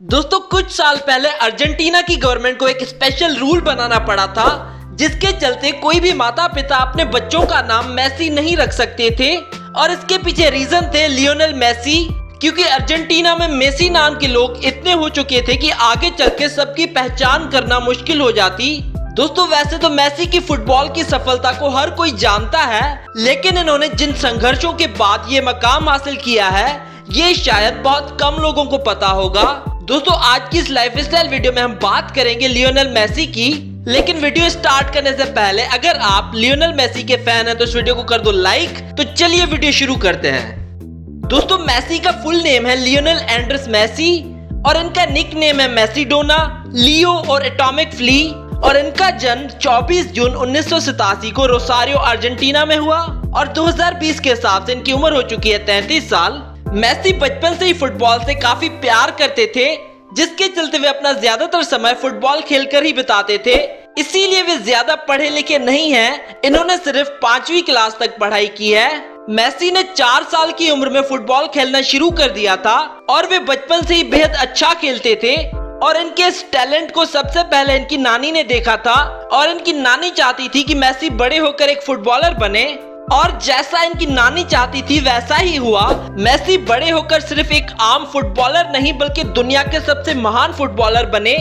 दोस्तों कुछ साल पहले अर्जेंटीना की गवर्नमेंट को एक स्पेशल रूल बनाना पड़ा था, जिसके चलते कोई भी माता पिता अपने बच्चों का नाम मेसी नहीं रख सकते थे। और इसके पीछे रीजन थे लियोनेल मेसी, क्योंकि अर्जेंटीना में मेसी नाम के लोग इतने हो चुके थे कि आगे चल के सबकी पहचान करना मुश्किल हो जाती। दोस्तों वैसे तो मेसी की फुटबॉल की सफलता को हर कोई जानता है, लेकिन इन्होंने जिन संघर्षों के बाद ये मकाम हासिल किया है, ये शायद बहुत कम लोगों को पता होगा। दोस्तों आज की इस लाइफस्टाइल वीडियो में हम बात करेंगे लियोनेल मेसी की। लेकिन वीडियो स्टार्ट करने से पहले अगर आप लियोनेल मेसी के फैन हैं तो इस वीडियो को कर दो लाइक। तो चलिए वीडियो शुरू करते हैं। दोस्तों मेसी का फुल नेम है लियोनेल एंड्रेस मेसी और इनका निक नेम है मेसीडोना, लियो और एटॉमिक फ्ली। और इनका जन्म 24 जून 1987 को रोसारियो अर्जेंटीना में हुआ और 2020 के हिसाब से इनकी उम्र हो चुकी है 33 साल। मेसी बचपन से ही फुटबॉल से काफी प्यार करते थे, जिसके चलते वे अपना ज्यादातर समय फुटबॉल खेलकर ही बिताते थे। इसीलिए वे ज्यादा पढ़े लिखे नहीं हैं। इन्होंने सिर्फ 5वीं क्लास तक पढ़ाई की है। मेसी ने 4 साल की उम्र में फुटबॉल खेलना शुरू कर दिया था और वे बचपन से ही बेहद अच्छा खेलते थे। और इनके इस टैलेंट को सबसे पहले इनकी नानी ने देखा था और इनकी नानी चाहती थी कि मेसी बड़े होकर एक फुटबॉलर बने। और जैसा इनकी नानी चाहती थी वैसा ही हुआ। मेसी बड़े होकर सिर्फ एक आम फुटबॉलर नहीं बल्कि दुनिया के सबसे महान फुटबॉलर बने।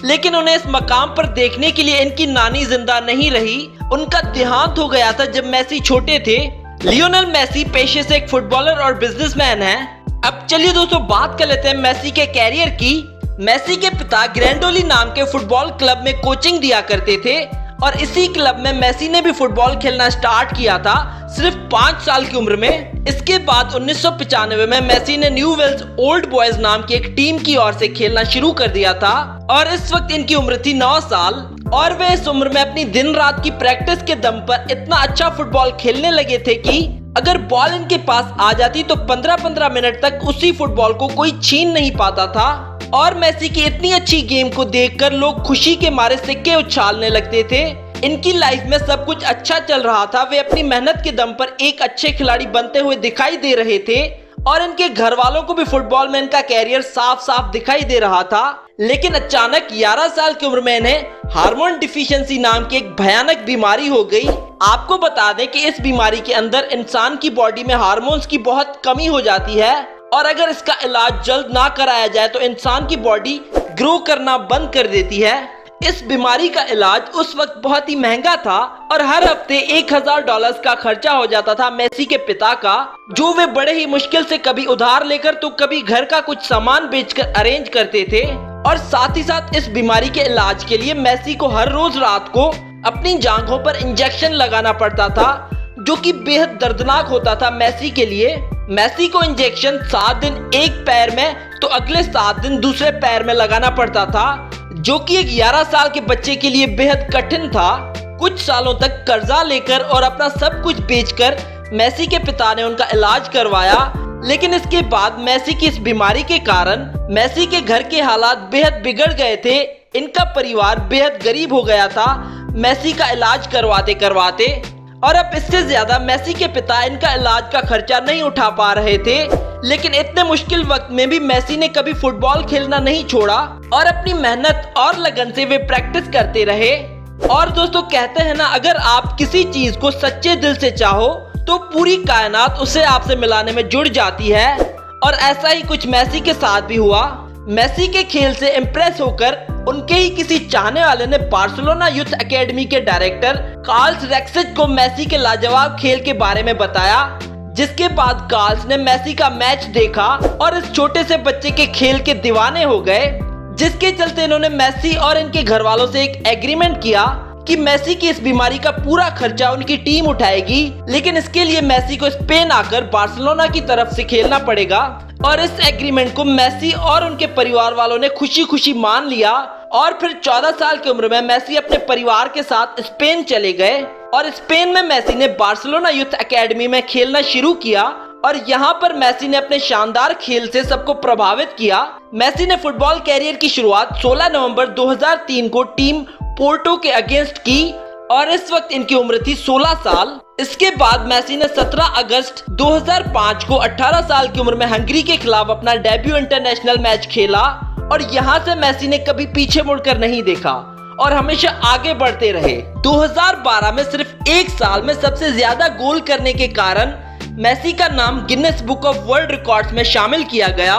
लेकिन उन्हें इस मकाम पर देखने के लिए इनकी नानी जिंदा नहीं रही। उनका देहांत हो गया था जब मेसी छोटे थे। लियोनेल मेसी पेशे से एक फुटबॉलर और बिजनेसमैन है। अब चलिए दोस्तों बात कर लेते हैं मेसी के कैरियर की। मेसी के पिता ग्रैंडोली नाम के फुटबॉल क्लब में कोचिंग दिया करते थे और इसी क्लब में मेसी ने भी फुटबॉल खेलना स्टार्ट किया था सिर्फ 5 साल की उम्र में। इसके बाद 1995 में मेसी ने न्यूवेल्स ओल्ड बॉयज नाम की एक टीम की ओर से खेलना शुरू कर दिया था और इस वक्त इनकी उम्र थी 9 साल। और वे इस उम्र में अपनी दिन रात की प्रैक्टिस के दम पर इतना अच्छा फुटबॉल खेलने लगे थे कि अगर बॉल इनके पास आ जाती तो 15-15 मिनट तक उसी फुटबॉल को कोई छीन नहीं पाता था। और मेसी की इतनी अच्छी गेम को देखकर लोग खुशी के मारे सिक्के उछालने लगते थे। इनकी लाइफ में सब कुछ अच्छा चल रहा था। वे अपनी मेहनत के दम पर एक अच्छे खिलाड़ी बनते हुए दिखाई दे रहे थे और इनके घर वालों को भी फुटबॉल में इनका कैरियर साफ साफ दिखाई दे रहा था। लेकिन अचानक 11 साल की उम्र में इन्हें हार्मोन डिफिशियंसी नाम की एक भयानक बीमारी हो गई। आपको बता दें कि इस बीमारी के अंदर इंसान की बॉडी में हार्मोन्स की बहुत कमी हो जाती है और अगर इसका इलाज जल्द ना कराया जाए तो इंसान की बॉडी ग्रो करना बंद कर देती है। इस बीमारी का इलाज उस वक्त बहुत ही महंगा था और हर हफ्ते $1000 का खर्चा हो जाता था मेसी के पिता का, जो वे बड़े ही मुश्किल से कभी उधार लेकर तो कभी घर का कुछ सामान बेचकर अरेंज करते थे। और साथ ही साथ इस बीमारी के इलाज के लिए मेसी को हर रोज रात को अपनी जांघों पर इंजेक्शन लगाना पड़ता था, जो कि बेहद दर्दनाक होता था मेसी के लिए। मेसी को इंजेक्शन 7 दिन एक पैर में तो अगले 7 दिन दूसरे पैर में लगाना पड़ता था, जो कि एक 11 साल के बच्चे के लिए बेहद कठिन था। कुछ सालों तक कर्जा लेकर और अपना सब कुछ बेचकर मेसी के पिता ने उनका इलाज करवाया। लेकिन इसके बाद मेसी की इस बीमारी के कारण मेसी के घर के हालात बेहद बिगड़ गए थे। इनका परिवार बेहद गरीब हो गया था मेसी का इलाज करवाते करवाते। और अब इससे ज्यादा मेसी के पिता इनका इलाज का खर्चा नहीं उठा पा रहे थे। लेकिन इतने मुश्किल वक्त में भी मेसी ने कभी फुटबॉल खेलना नहीं छोड़ा और अपनी मेहनत और लगन से वे प्रैक्टिस करते रहे। और दोस्तों कहते हैं ना, अगर आप किसी चीज को सच्चे दिल से चाहो तो पूरी कायनात उसे आपसे मिलाने में जुड़ जाती है। और ऐसा ही कुछ मेसी के साथ भी हुआ। मेसी के खेल से इम्प्रेस होकर उनके ही किसी चाहने वाले ने बार्सिलोना यूथ एकेडमी के डायरेक्टर कार्ल्स रेक्सिच को मेसी के लाजवाब खेल के बारे में बताया, जिसके बाद कार्ल्स ने मेसी का मैच देखा और इस छोटे से बच्चे के खेल के दीवाने हो गए। जिसके चलते इन्होंने मेसी और इनके घर वालों से एक एग्रीमेंट किया कि मेसी की इस बीमारी का पूरा खर्चा उनकी टीम उठाएगी। लेकिन इसके लिए मेसी को स्पेन आकर बार्सिलोना की तरफ से खेलना पड़ेगा। और इस एग्रीमेंट को मेसी और उनके परिवार वालों ने खुशी खुशी मान लिया। और फिर 14 साल की उम्र में मेसी अपने परिवार के साथ स्पेन चले गए और स्पेन में मेसी ने बार्सिलोना यूथ एकेडमी में खेलना शुरू किया। और यहाँ पर मेसी ने अपने शानदार खेल से सबको प्रभावित किया। मेसी ने फुटबॉल कैरियर की शुरुआत 16 नवंबर 2003 को टीम पोर्टो के अगेंस्ट की और इस वक्त इनकी उम्र थी 16 साल। इसके बाद मेसी ने 17 अगस्त 2005 को 18 साल की उम्र में हंगरी के खिलाफ अपना डेब्यू इंटरनेशनल मैच खेला और यहाँ से मेसी ने कभी पीछे मुड़कर नहीं देखा और हमेशा आगे बढ़ते रहे। 2012 में सिर्फ एक साल में सबसे ज्यादा गोल करने के कारण मेसी का नाम Guinness book of world records में शामिल किया गया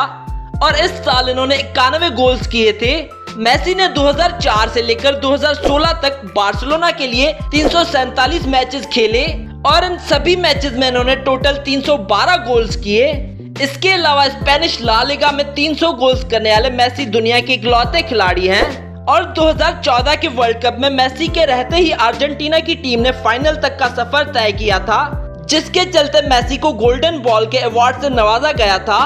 और इस साल इन्होंने 91 गोल्स किए थे। मेसी ने 2004 से लेकर 2016 तक बार्सिलोना के लिए 347 मैचेस खेले और इन सभी मैचेस में इन्होंने टोटल 312 गोल्स किए। इसके अलावा स्पेनिश ला लीगा में 300 गोल्स करने वाले मेसी दुनिया के इकलौते खिलाड़ी हैं और 2014 के वर्ल्ड कप में मेसी के रहते ही अर्जेंटीना की टीम ने फाइनल तक का सफर तय किया था, जिसके चलते मेसी को गोल्डन बॉल के अवार्ड से नवाजा गया था।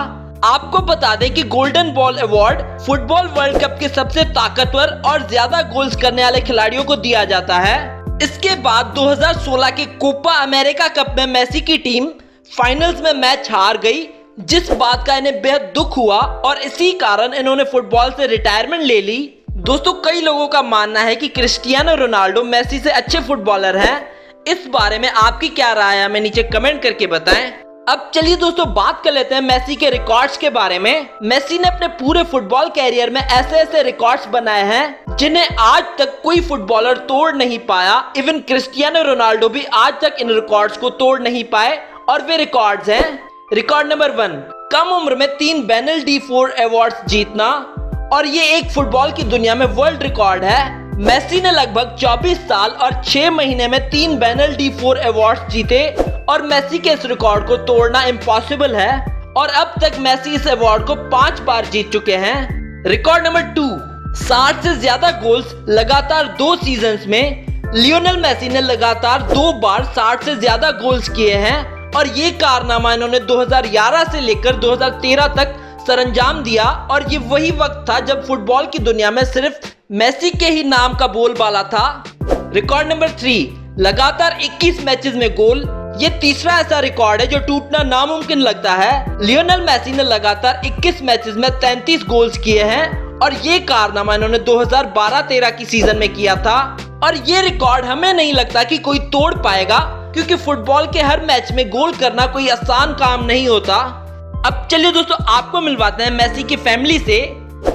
आपको बता दें कि golden ball award football world cup के सबसे ताकतवर और ज्यादा गोल्स करने वाले खिलाड़ियों को दिया जाता है। इसके बाद 2016 के कोपा अमेरिका कप में मेसी की टीम फाइनल्स में मैच हार गई, जिस बात का इन्हें बेहद दुख हुआ और इसी कारण इन्होंने फुटबॉल से रिटायरमेंट ले ली। दोस्तों, कई लोगों का मानना है कि क्रिस्टियानो रोनाल्डो मेसी से अच्छे फुटबॉलर हैं। इस बारे में आपकी क्या राय है, हमें नीचे कमेंट करके बताएं। अब चलिए दोस्तों बात कर लेते हैं मेसी के रिकॉर्ड्स के बारे में। मेसी ने अपने पूरे फुटबॉल कैरियर में ऐसे ऐसे रिकॉर्ड्स बनाए हैं जिन्हें आज तक कोई फुटबॉलर तोड़ नहीं पाया। इवन क्रिस्टियानो रोनाल्डो भी आज तक इन रिकॉर्ड्स को तोड़ नहीं पाए और वे रिकॉर्ड्स हैं। रिकॉर्ड नंबर 1, कम उम्र में 3 बैनल डी 4 अवार्ड्स जीतना और ये एक फुटबॉल की दुनिया में वर्ल्ड रिकॉर्ड है। मेसी ने लगभग 24 साल और 6 महीने में 3 बैनल डी 4 अवार्ड्स जीते और मेसी के इस रिकॉर्ड को तोड़ना इम्पॉसिबल है और अब तक मेसी इस अवार्ड को 5 बार जीत चुके हैं। रिकॉर्ड नंबर 2, 60 से ज्यादा गोल्स लगातार 2 सीजन्स में। लियोनेल मेसी ने लगातार 2 बार 60 से ज्यादा गोल्स किए हैं और ये कारनामा इन्होंने 2011 से लेकर 2013 तक सरंजाम दिया और ये वही वक्त था जब फुटबॉल की दुनिया में सिर्फ मेसी के ही नाम का बोलबाला था। रिकॉर्ड नंबर 3, लगातार 21 मैचेस में गोल। ये तीसरा ऐसा रिकॉर्ड है जो टूटना नामुमकिन लगता है। लियोनेल मेसी ने लगातार 21 मैचेस में 33 गोल्स किए हैं और ये कारनामा इन्होंने 2012-13 की सीजन में किया था और ये रिकॉर्ड हमें नहीं लगता कि कोई तोड़ पाएगा, क्योंकि फुटबॉल के हर मैच में गोल करना कोई आसान काम नहीं होता। अब चलिए दोस्तों आपको मिलवाते हैं मेसी की फैमिली से।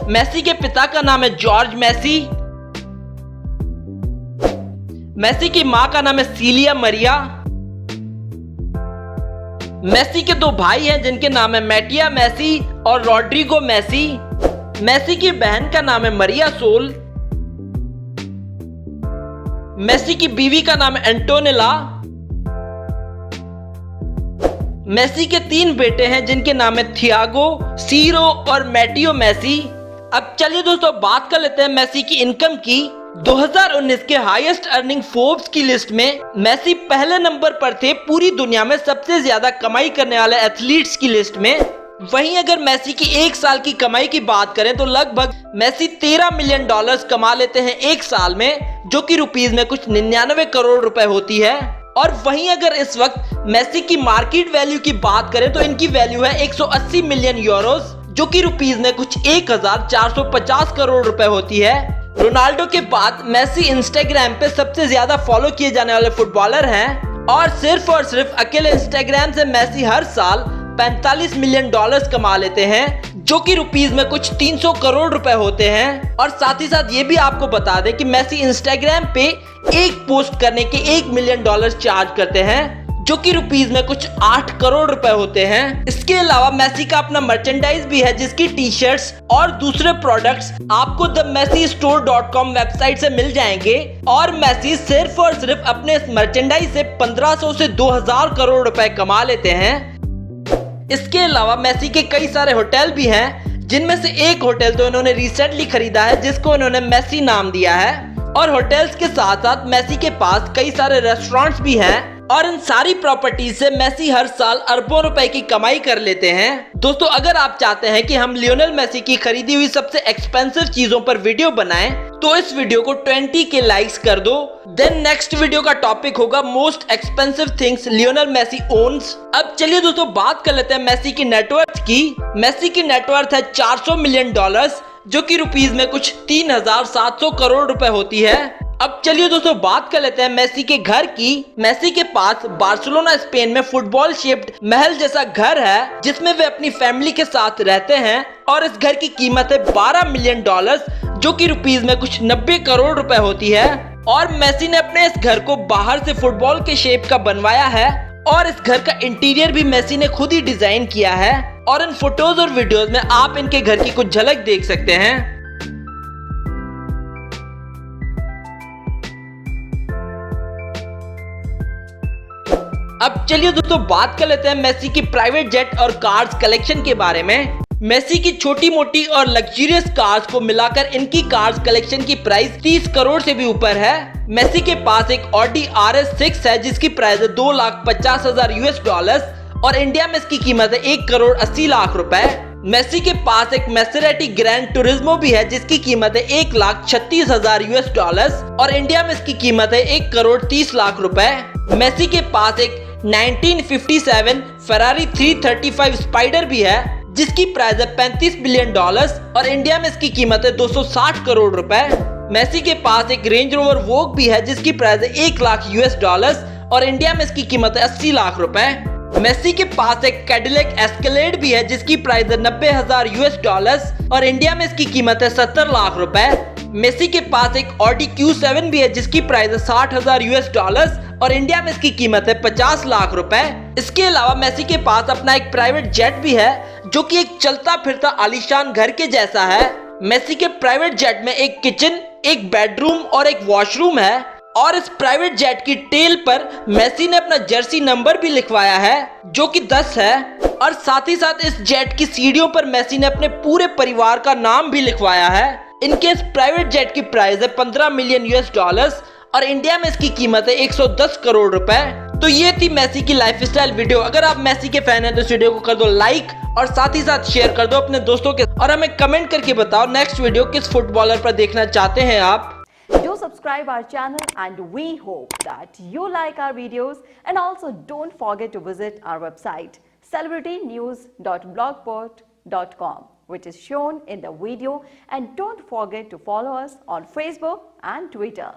मेसी के पिता का नाम है जॉर्ज मेसी। मेसी की मां का नाम है सीलिया मरिया। मेसी के 2 भाई हैं जिनके नाम है मैटिया मेसी और रॉड्रिगो मेसी। मेसी की बहन का नाम है मरिया सोल। मेसी की बीवी का नाम है एंटोनेला। मेसी के 3 बेटे हैं जिनके नाम है थियागो, सीरो और मैटियो मेसी। अब चलिए दोस्तों बात कर लेते हैं मेसी की इनकम की। 2019 के हाईएस्ट अर्निंग फोर्ब्स की लिस्ट में मेसी पहले नंबर पर थे पूरी दुनिया में सबसे ज्यादा कमाई करने वाले एथलीट्स की लिस्ट में। वहीं अगर मेसी की एक साल की कमाई की बात करें तो लगभग मेसी $13 मिलियन कमा लेते हैं एक साल में, जो कि रुपीज में कुछ 99 करोड़ रुपए होती है। और वहीं अगर इस वक्त मेसी की मार्केट वैल्यू की बात करें तो इनकी वैल्यू है 180 मिलियन यूरोस, जो कि रुपीज में कुछ 1450 करोड़ रुपए होती है। रोनाल्डो के बाद मेसी इंस्टाग्राम पे सबसे ज्यादा फॉलो किए जाने वाले फुटबॉलर हैं और सिर्फ अकेले इंस्टाग्राम से मेसी हर साल $45 मिलियन कमा लेते हैं, जो कि रुपीज में कुछ 300 करोड़ रुपए होते हैं। और साथ ही साथ ये भी आपको बता दें कि मेसी इंस्टाग्राम पे एक पोस्ट करने के $1 मिलियन चार्ज करते हैं, जो कि रुपीज में कुछ 8 करोड़ रुपए होते हैं। इसके अलावा मेसी का अपना मर्चेंडाइज भी है, जिसकी टी-शर्ट्स और दूसरे प्रोडक्ट्स आपको themessystore.com वेबसाइट से मिल जाएंगे और मेसी सिर्फ और सिर्फ अपने इस मर्चेंडाइज से 1500 से 2000 करोड़ रुपए कमा लेते हैं। इसके अलावा मेसी के कई सारे होटल भी हैं, जिनमें से एक होटल तो इन्होंने रिसेंटली खरीदा है जिसको इन्होंने मेसी नाम दिया है। और होटल्स के साथ साथ मेसी के पास कई सारे रेस्टोरेंट्स भी हैं और इन सारी प्रॉपर्टीज से मेसी हर साल अरबों रुपए की कमाई कर लेते हैं। दोस्तों अगर आप चाहते हैं कि हम लियोनेल मेसी की खरीदी हुई सबसे एक्सपेंसिव चीजों पर वीडियो बनाएं तो इस वीडियो को 20 के लाइक्स कर दो। देन नेक्स्ट वीडियो का टॉपिक होगा most expensive things Lionel Messi owns. अब चलिए दोस्तों बात कर लेते हैं मेसी की नेटवर्थ की। मेसी की नेटवर्थ है $400 मिलियन, जो कि रुपीज में कुछ 3700 करोड़ रुपए होती है। अब चलिए दोस्तों बात कर लेते हैं मेसी के घर की। मेसी के पास बार्सिलोना स्पेन में फुटबॉल शेप्ड महल जैसा घर है जिसमें वे अपनी फैमिली के साथ रहते हैं और इस घर की कीमत है $12 मिलियन, जो कि रुपीस में कुछ 90 करोड़ रुपए होती है। और मेसी ने अपने इस घर को बाहर से फुटबॉल के शेप का बनवाया है और इस घर का इंटीरियर भी मेसी ने खुद ही डिजाइन किया है और इन फोटोज और वीडियोस में आप इनके घर की कुछ झलक देख सकते हैं। अब चलिए दोस्तों बात कर लेते हैं मेसी की प्राइवेट जेट और कार्स कलेक्शन के बारे में। मेसी की छोटी मोटी और लग्जरियस कार्स को मिलाकर इनकी कार्स कलेक्शन की प्राइस 30 करोड़ से भी ऊपर है। मेसी के पास एक ऑडी RS6 है जिसकी प्राइस है $2,50,000 और इंडिया में इसकी कीमत है 1,80,00,000 रुपए। मेसी के पास एक मैसेरेटी ग्रैंड टूरिज्मो भी है जिसकी कीमत है $1,36,000 और इंडिया में इसकी कीमत है 1,30,00,000 रुपए। मेसी के पास एक 1957 फरारी 335 स्पाइडर भी है जिसकी प्राइस है $35 मिलियन और इंडिया में इसकी कीमत है 260 करोड़ रुपए। मेसी के पास एक रेंज रोवर वोग भी है जिसकी प्राइस है $1,00,000 और इंडिया में इसकी कीमत है 80 लाख रुपए। मेसी के पास एक कैडिलैक एस्केलेड भी है जिसकी प्राइस है $90,000 और इंडिया में इसकी कीमत है 70 लाख रुपए। मेसी के पास एक ऑडी Q7 भी है जिसकी प्राइस है $60,000 और इंडिया में इसकी कीमत है 50 लाख रुपए। इसके अलावा मेसी के पास अपना एक प्राइवेट जेट भी है जो कि एक चलता फिरता आलीशान घर के जैसा है। मेसी के प्राइवेट जेट में एक किचन, एक बेडरूम और एक वॉशरूम है और इस प्राइवेट जेट की टेल पर मेसी ने अपना जर्सी नंबर भी लिखवाया है जो कि 10 है और साथ ही साथ इस जेट की सीढ़ियों पर मेसी ने अपने पूरे परिवार का नाम भी लिखवाया है। इनके इस प्राइवेट जेट की प्राइस है $15 मिलियन और इंडिया में इसकी कीमत है 110 करोड़ रुपए। तो ये थी मेसी की लाइफस्टाइल वीडियो। अगर आप मेसी के फैन हैं तो इस वीडियो को कर दो लाइक और साथ ही साथ शेयर कर दो अपने दोस्तों के और हमें कमेंट करके बताओ नेक्स्ट वीडियो किस फुटबॉलर पर देखना चाहते हैं आप। Do subscribe our channel and we hope that you like our videos and also don't forget to visit our website celebritynews.blogspot.com which is shown in the video and don't forget to follow us on Facebook and Twitter.